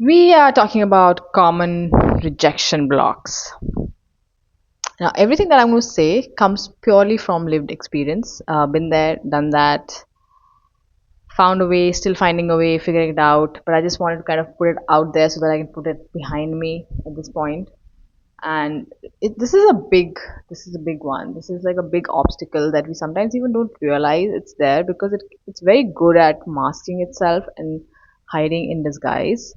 We are talking about common rejection blocks. Now, everything that I'm going to say comes purely from lived experience. Been there, done that, found a way, still finding a way, figuring it out. But I just wanted to kind of put it out there so that I can put it behind me at this point. And this is a big one. This is like a big obstacle that we sometimes even don't realize it's there because it's very good at masking itself and hiding in disguise.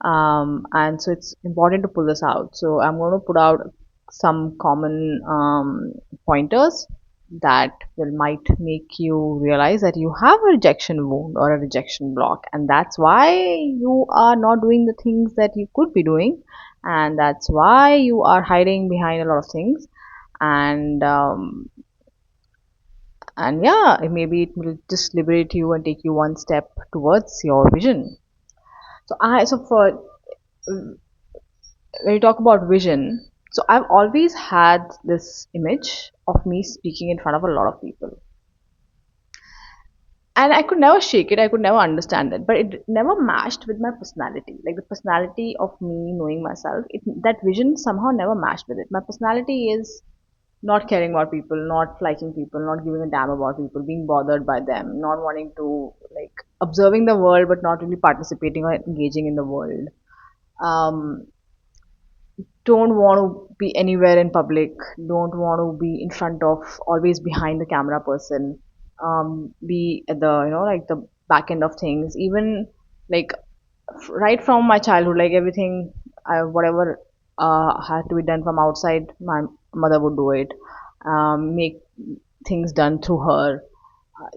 And so it's important to pull this out. So I'm going to put out some common pointers that will might make you realize that you have a rejection wound or a rejection block, and that's why you are not doing the things that you could be doing, and that's why you are hiding behind a lot of things. And um, and yeah, maybe it will just liberate you and take you one step towards your vision. So for when you talk about vision, so I've always had this image of me speaking in front of a lot of people, and I could never shake it. I could never understand it, but it never matched with my personality. Like the personality of me knowing myself, that vision somehow never matched with it. My personality is not caring about people, not liking people, not giving a damn about people, being bothered by them, not wanting to like observing the world but not really participating or engaging in the world. Um, don't want to be anywhere in public, don't want to be in front of, always behind the camera person, be at the, like the back end of things, even like right from my childhood, like everything, whatever had to be done from outside, my mother would do it, make things done through her.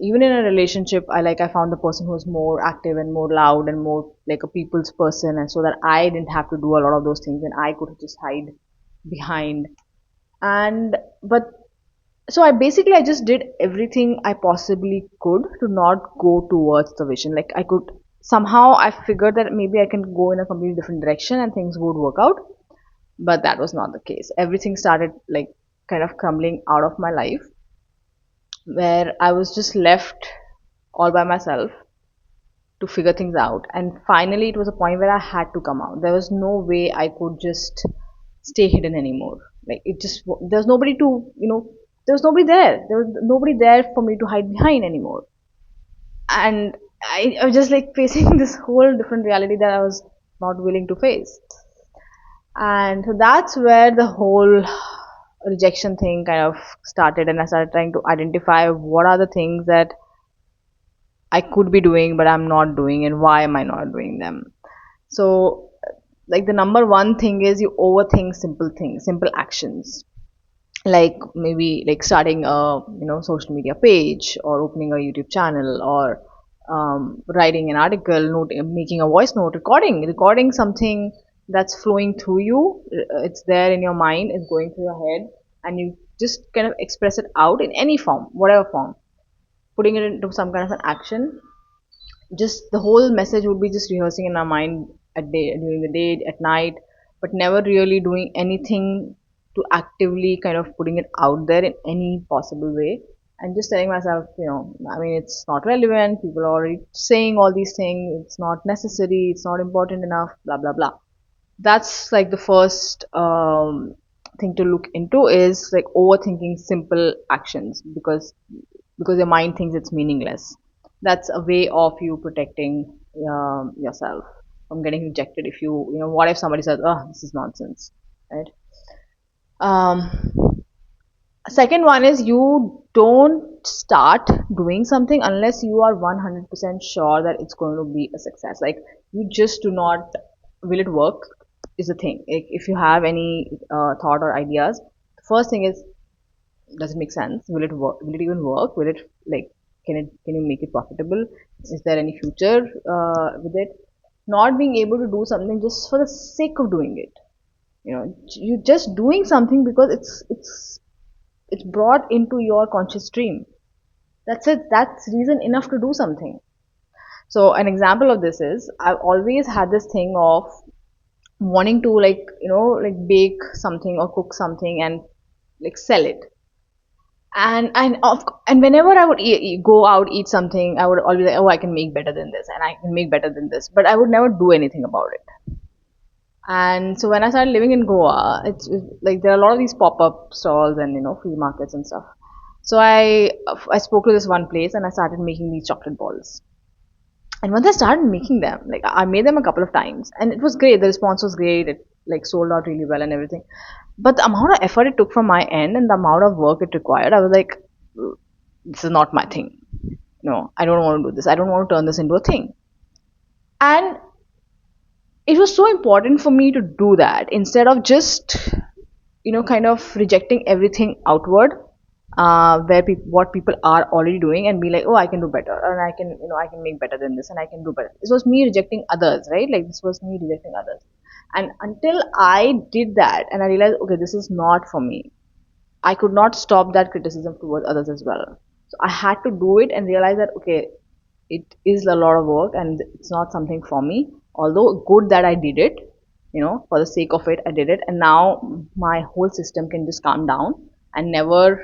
Even in a relationship, I found the person who was more active and more loud and more like a people's person, and so that I didn't have to do a lot of those things and I could just hide behind. And but so I just did everything I possibly could to not go towards the vision. Like I could somehow, I figured that maybe I can go in a completely different direction and things would work out, but that was not the case. Everything started like kind of crumbling out of my life, where I was just left all by myself to figure things out. And finally, it was a point where I had to come out. There was no way I could just stay hidden anymore. Like it just, there's nobody to, there was nobody there. There was nobody there for me to hide behind anymore. And I was just like facing this whole different reality that I was not willing to face. And so that's where the whole rejection thing kind of started. And I started trying to identify what are the things that I could be doing, but I'm not doing, and why am I not doing them? So, like the number one thing is you overthink simple things, simple actions, like maybe like starting a social media page, or opening a YouTube channel, or writing an article, making a voice note, recording something that's flowing through you. It's there in your mind, it's going through your head, and you just kind of express it out in any form, whatever form, putting it into some kind of an action. Just the whole message would be just rehearsing in our mind at day, during the day, at night, but never really doing anything to actively kind of putting it out there in any possible way, and just telling myself, I mean, it's not relevant, people are already saying all these things, it's not necessary, it's not important enough, blah blah blah. That's like the first thing to look into, is like overthinking simple actions, because your mind thinks it's meaningless. That's a way of you protecting yourself from getting rejected. If what if somebody says, oh, this is nonsense, right? um, Second one is, you don't start doing something unless you are 100% sure that it's going to be a success. Like, you just do not, will it work is the thing. Like, if you have any thought or ideas, the first thing is, does it make sense? Will it work? Will it even work? Will it, like, can you make it profitable? Is there any future with it? Not being able to do something just for the sake of doing it. You just doing something because it's brought into your conscious stream. That's it. That's reason enough to do something. So an example of this is, I've always had this thing of wanting to, like, like bake something or cook something and like sell it. And whenever I would go out eat something, I would always like, oh, I can make better than this, and I can make better than this, but I would never do anything about it. And so when I started living in Goa, it's like there are a lot of these pop-up stalls and flea markets and stuff. So I spoke to this one place and I started making these chocolate balls. And once I started making them, like I made them a couple of times, and it was great. The response was great. It like sold out really well and everything. But the amount of effort it took from my end and the amount of work it required, I was like, this is not my thing. No, I don't want to do this. I don't want to turn this into a thing. And it was so important for me to do that instead of just kind of rejecting everything outward, where what people are already doing, and be like, oh, I can do better, and I can I can make better than this, and I can do better. This was me rejecting others, right? Like this was me rejecting others. And until I did that and I realized, okay, this is not for me, I could not stop that criticism towards others as well. So I had to do it and realize that, okay, it is a lot of work and it's not something for me. Although good that I did it, for the sake of it, I did it. And now my whole system can just calm down and never,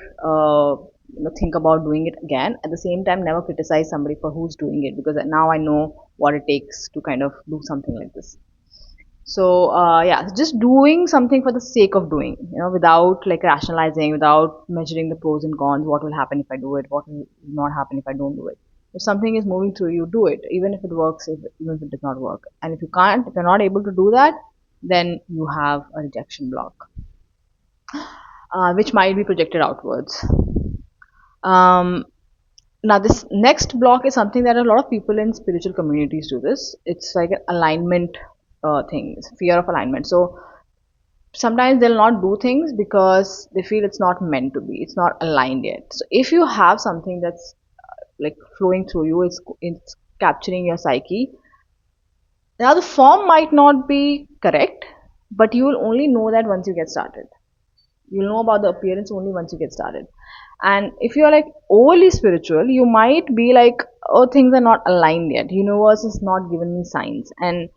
think about doing it again. At the same time, never criticize somebody for who's doing it, because now I know what it takes to kind of do something like this. So yeah, just doing something for the sake of doing, without like rationalizing, without measuring the pros and cons. What will happen if I do it? What will not happen if I don't do it? If something is moving through you, do it, even if it works, even if it does not work. And if you can't, if you're not able to do that, then you have a rejection block, which might be projected outwards. Um, Now, this next block is something that a lot of people in spiritual communities do this. It's like an alignment thing, it's fear of alignment. So sometimes they'll not do things because they feel it's not meant to be, it's not aligned yet. So if you have something that's like flowing through you, it's capturing your psyche. Now, the form might not be correct, but you will only know that once you get started. You'll know about the appearance only once you get started. And if you're like overly spiritual, you might be like, oh, things are not aligned yet. Universe has not given me signs. And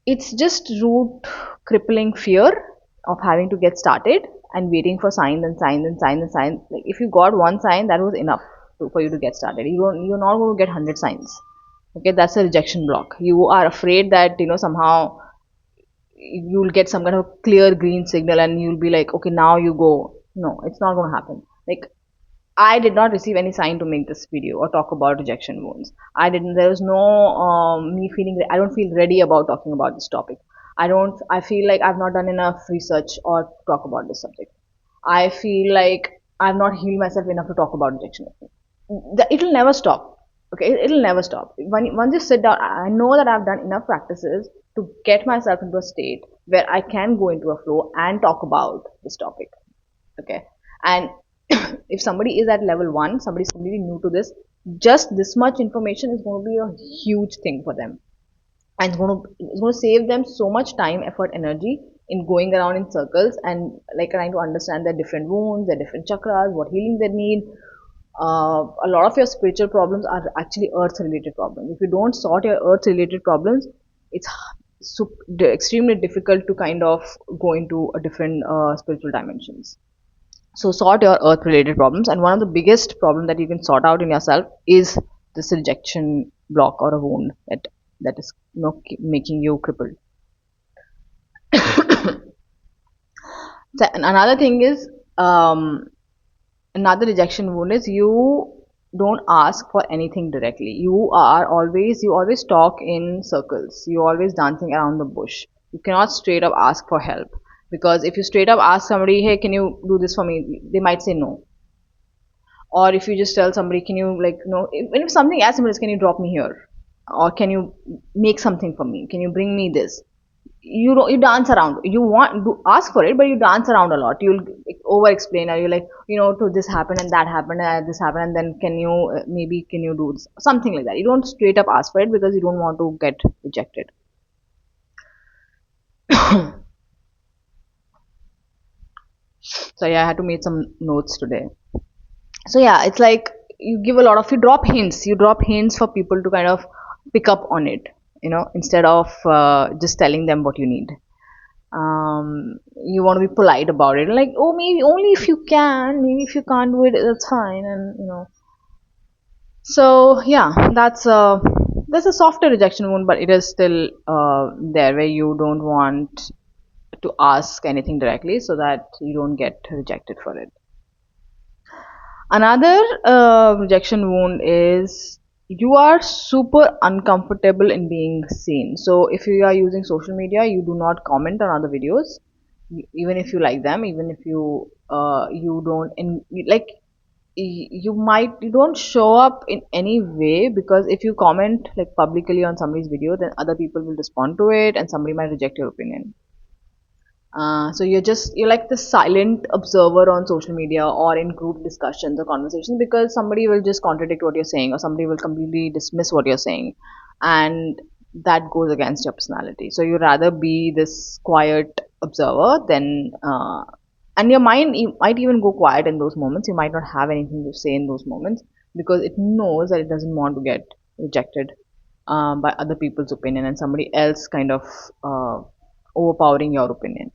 it's just root crippling fear of having to get started and waiting for signs and signs and signs and signs. Like if you got one sign, that was enough for you to get started. You're not going to get 100 signs. Okay, that's a rejection block. You are afraid that somehow you'll get some kind of clear green signal and you'll be like, okay, now you go. No, it's not going to happen. Like, I did not receive any sign to make this video or talk about rejection wounds. I didn't. There was no me feeling. I don't feel ready about talking about this topic. I don't. I feel like I've not done enough research or talk about this subject. I feel like I've not healed myself enough to talk about rejection. It'll never stop. Okay, it'll never stop. Once you sit down, I know that I've done enough practices to get myself into a state where I can go into a flow and talk about this topic. Okay, and if somebody is at level 1, somebody's completely new to this, just this much information is going to be a huge thing for them, and it's going to save them so much time, effort, energy in going around in circles and like trying to understand their different wounds, their different chakras, what healing they need. A lot of your spiritual problems are actually earth related problems. If you don't sort your earth related problems, it's extremely difficult to kind of go into a different spiritual dimensions. So sort your earth related problems, and one of the biggest problem that you can sort out in yourself is this rejection block or a wound that is making you crippled. So, another thing is, another rejection wound is you don't ask for anything directly. You always talk in circles, you always dancing around the bush. You cannot straight up ask for help, because if you straight up ask somebody, hey, can you do this for me, they might say no. Or if you just tell somebody, can you, like, even if something as simple as, can you drop me here, or can you make something for me, can you bring me this, you dance around. You want to ask for it, but you dance around a lot. You'll over explain, or you like, to this happen and that happened and this happened, and then can you maybe can you do this? Something like that. You don't straight up ask for it because you don't want to get rejected. So yeah, I had to make some notes today. So yeah, it's like you drop hints for people to kind of pick up on it, instead of just telling them what you need. You want to be polite about it, like, oh, maybe only if you can, maybe if you can't do it, that's fine. And so yeah, that's a softer rejection wound, but it is still there, where you don't want to ask anything directly so that you don't get rejected for it. Another rejection wound is you are super uncomfortable in being seen. So if you are using social media, you do not comment on other videos, even if you like them, even if you don't like, you don't show up in any way, because if you comment like publicly on somebody's video, then other people will respond to it and somebody might reject your opinion. So you're like the silent observer on social media or in group discussions or conversations, because somebody will just contradict what you're saying, or somebody will completely dismiss what you're saying, and that goes against your personality. So you rather be this quiet observer than and your mind might even go quiet in those moments. You might not have anything to say in those moments, because it knows that it doesn't want to get rejected by other people's opinion and somebody else kind of overpowering your opinion.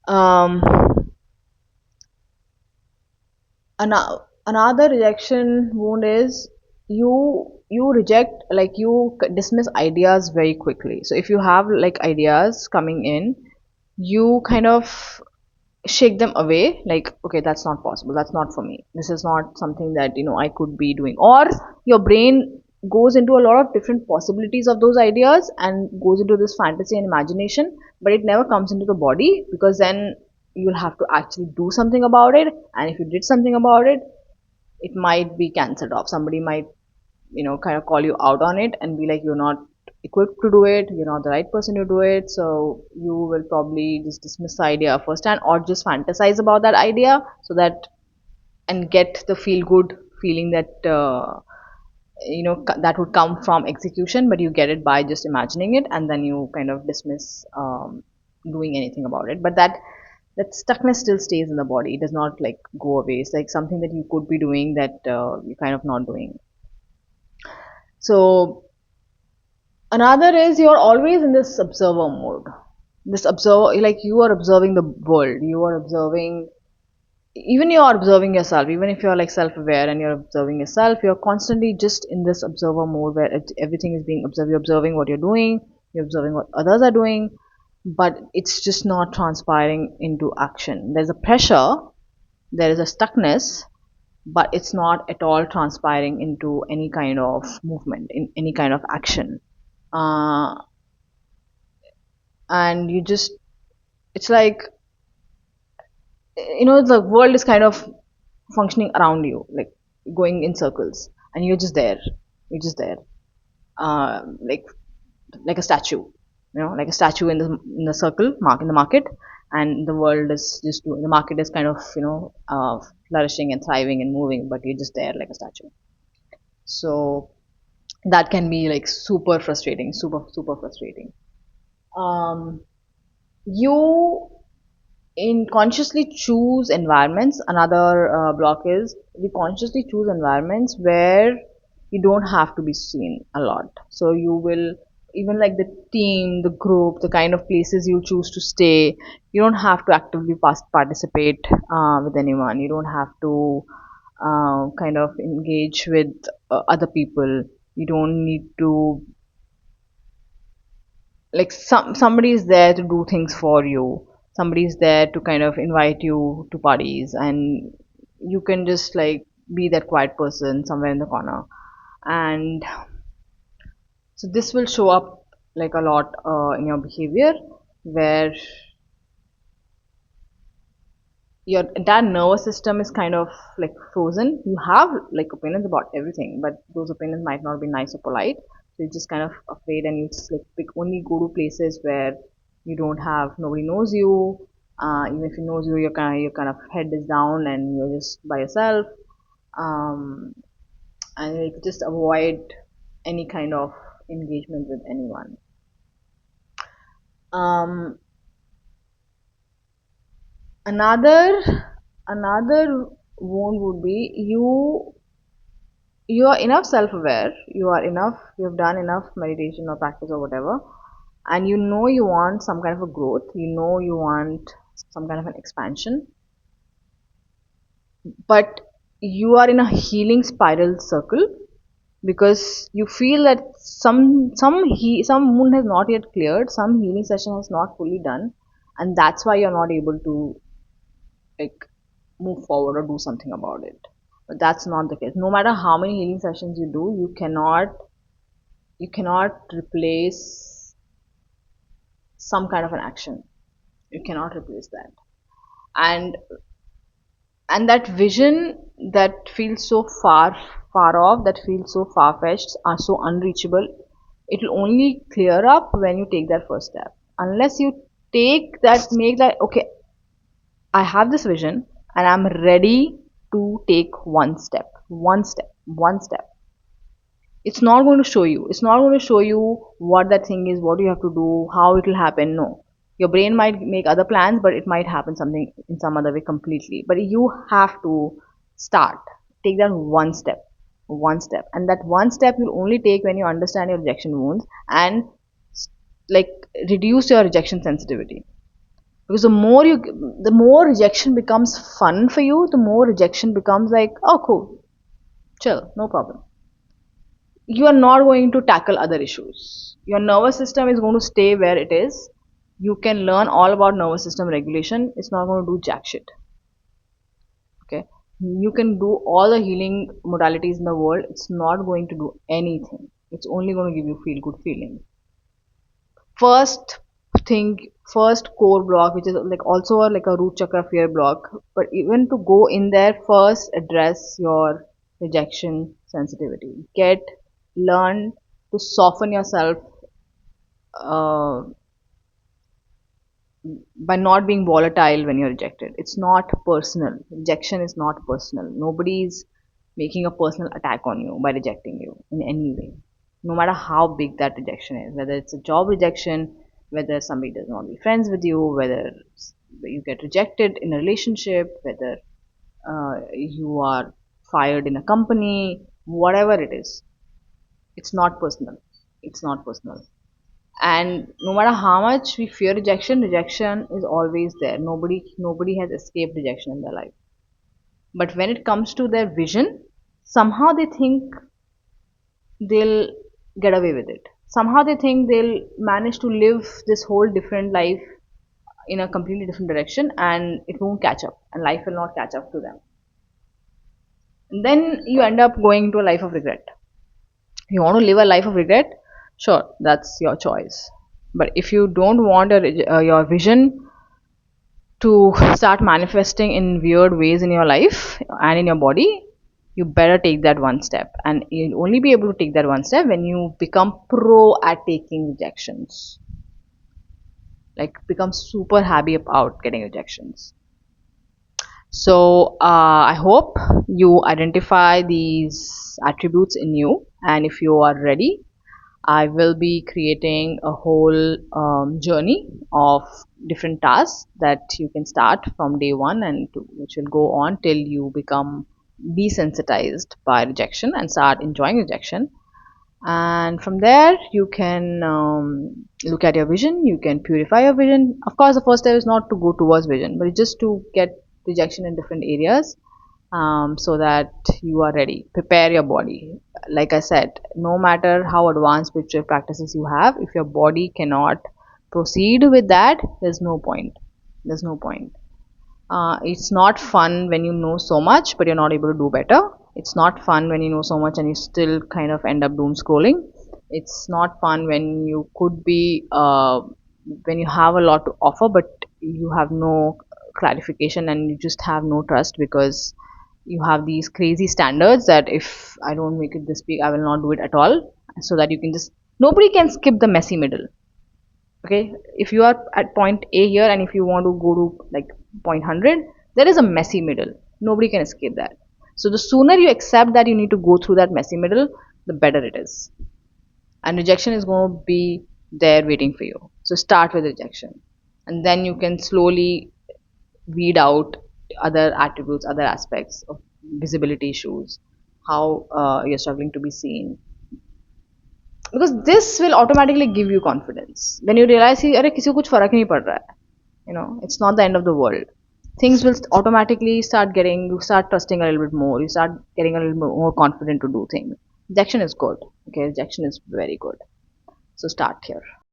Um, another rejection wound is you reject, like you dismiss ideas very quickly. So if you have like ideas coming in, you kind of shake them away, like, okay, that's not possible, that's not for me, this is not something that I could be doing. Or your brain goes into a lot of different possibilities of those ideas and goes into this fantasy and imagination, but it never comes into the body, because then you'll have to actually do something about it. And if you did something about it, it might be cancelled off. Somebody might kind of call you out on it and be like, you're not equipped to do it, you're not the right person to do it. So you will probably just dismiss the idea firsthand, or just fantasize about that idea, so that, and get the feel good feeling that that would come from execution, but you get it by just imagining it, and then you kind of dismiss doing anything about it. But that stuckness still stays in the body, it does not like go away. It's like something that you could be doing that you're kind of not doing. So another is you're always in this observer mode. This observer, like you are observing the world, you are observing, even you are observing yourself, even if you're like self-aware and you're observing yourself, you're constantly just in this observer mode where everything is being observed. You're observing what you're doing, you're observing what others are doing, but it's just not transpiring into action. There's a pressure, there is a stuckness, but it's not at all transpiring into any kind of movement, in any kind of action. Uh, and you just, it's like, the world is kind of functioning around you, like going in circles, and you're just there, uh, like like a statue, like a statue in the circle mark in the market, and the world is just doing, the market is kind of flourishing and thriving and moving, but you're just there like a statue. So that can be like super frustrating, super super frustrating. um you in consciously choose environments. Another block is we consciously choose environments where you don't have to be seen a lot. So you will, even like the team, the group, the kind of places you choose to stay, you don't have to actively participate with anyone. You don't have to kind of engage with other people. You don't need to, like, somebody is there to do things for you, somebody is there to kind of invite you to parties, and you can just like be that quiet person somewhere in the corner. And so this will show up like a lot in your behavior, where your entire nervous system is kind of like frozen. You have like opinions about everything, but those opinions might not be nice or polite. So you're just kind of afraid, and you just like pick only go to places where you don't have, nobody knows you. Even if he knows you, your kind of head is down and you're just by yourself. Um, and you just avoid any kind of engagement with anyone. Um, another another wound would be you are enough self-aware, you are enough, you have done enough meditation or practice or whatever, and you know you want some kind of a growth, you know you want some kind of an expansion, but you are in a healing spiral circle because you feel that some wound has not yet cleared, some healing session has not fully done, and that's why you're not able to like move forward or do something about it. But that's not the case. No matter how many healing sessions you do, you cannot replace some kind of an action. You cannot replace that. And and that vision that feels so far off, that feels so far-fetched, are so unreachable, it will only clear up when you take that first step. Unless you take that, make that, okay, I have this vision and I'm ready to take one step. It's not going to show you, it's not going to show you what that thing is, what you have to do, how it will happen. No, your brain might make other plans, but it might happen something in some other way completely. But you have to start, take that one step, and that one step you'll only take when you understand your rejection wounds and like reduce your rejection sensitivity. Because the more rejection becomes fun for you, the more rejection becomes like, oh cool, chill, no problem. You are not going to tackle other issues. Your nervous system is going to stay where it is. You can learn all about nervous system regulation. It's not going to do jack shit. Okay. You can do all the healing modalities in the world. It's not going to do anything. It's only going to give you feel good feeling. First thing, first core block, which is like also like a root chakra fear block. But even to go in there, first address your rejection sensitivity. Learn to soften yourself uh, by not being volatile when you're rejected. It's not personal. Rejection is not personal. Nobody's making a personal attack on you by rejecting you in any way. No matter how big that rejection is, whether it's a job rejection, whether somebody does not be friends with you, whether you get rejected in a relationship, whether you are fired in a company, whatever it is, it's not personal. It's not personal. And no matter how much we fear rejection is always there. Nobody has escaped rejection in their life. But when it comes to their vision, somehow they think they'll get away with it. Somehow they think they'll manage to live this whole different life in a completely different direction, and it won't catch up, and life will not catch up to them. And then you end up going into a life of regret. You want to live a life of regret? Sure, that's your choice. But if you don't want your vision to start manifesting in weird ways in your life and in your body, you better take that one step. And you'll only be able to take that one step when you become pro at taking rejections. Like, become super happy about getting rejections. So, I hope you identify these attributes in you. And if you are ready, I will be creating a whole journey of different tasks that you can start from day one, and which will go on till you become desensitized by rejection and start enjoying rejection. And from there, you can look at your vision, you can purify your vision. Of course, the first step is not to go towards vision, but it's just to get rejection in different areas, so that you are ready. Prepare your body. Like I said, no matter how advanced spiritual practices you have, if your body cannot proceed with that, there's no point. There's no point. It's not fun when you know so much but you're not able to do better. It's not fun when you know so much and you still kind of end up doom scrolling. It's not fun when you could be when you have a lot to offer but you have no clarification and you just have no trust because you have these crazy standards that if I don't make it this big, I will not do it at all. So that you can just, nobody can skip the messy middle. Okay, if you are at point A here and if you want to go to like point 100, there is a messy middle. Nobody can escape that. So the sooner you accept that you need to go through that messy middle, the better it is. And rejection is going to be there waiting for you. So start with rejection, and then you can slowly weed out other attributes, other aspects of visibility issues, how you're struggling to be seen, because this will automatically give you confidence when you realize कि अरे किसी को कुछ फर्क नहीं पड़ रहा है, it's not the end of the world. Things will automatically start getting, you start trusting a little bit more, you start getting a little bit more confident to do things. Rejection is good. Okay, rejection is very good. So start here.